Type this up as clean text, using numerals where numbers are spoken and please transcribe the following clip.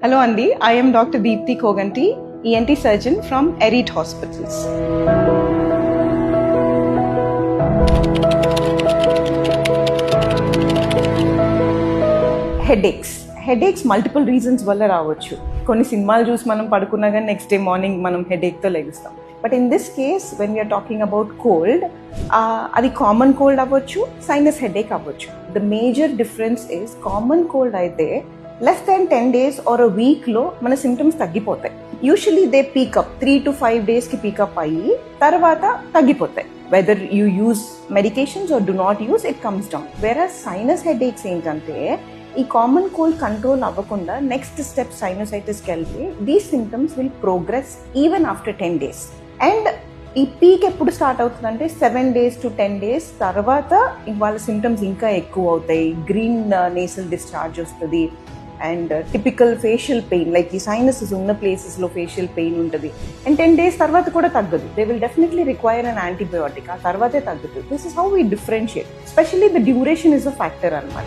Hello Andy, I am Dr. Deepthi Koganti, ENT surgeon from Erit Hospitals. Headaches multiple reasons వల్ల రావచ్చు. కొన్ని సినిమాలు చూసి మనం పడుకున్నా కానీ నెక్స్ట్ డే మార్నింగ్ మనం హెడేక్తో లెగుస్తాం. But in this case when we are talking about cold, అది కామన్ కోల్డ్ అవ్వచ్చు, సైనస్ హెడేక్ అవ్వచ్చు. The major difference is common cold అయితే less than 10 days or a వీక్లో మన సిమ్టమ్స్ తగ్గిపోతాయి. యూజువలీ దే పీకప్ 3 to 5 daysకి పీకప్ అయ్యి తర్వాత తగ్గిపోతాయి. Whether you use medications or do not use, it comes down. Whereas sinus headaches ఏంటంటే ఈ కామన్ కోల్డ్ కంట్రోల్ అవ్వకుండా నెక్స్ట్ స్టెప్ సైనసైటిస్కి వెళ్తే these symptoms will progress even after 10 days. And ఈ peak ఎప్పుడు స్టార్ట్ అవుతుందంటే 7 days to 10 days తర్వాత వాళ్ళ symptoms ఇంకా ఎక్కువ అవుతాయి. గ్రీన్ నేసల్ డిశ్చార్జ్ వస్తుంది and typical facial pain, like ఈ సైనసెస్ ఉన్న ప్లేసెస్లో ఫేషియల్ పెయిన్ ఉంటుంది. అండ్ 10 days తర్వాత కూడా తగ్గదు. They will definitely require an antibiotic, ఆ తర్వాతే తగ్గుతుంది. This is how we differentiate. Specially the duration is a factor అనమాట.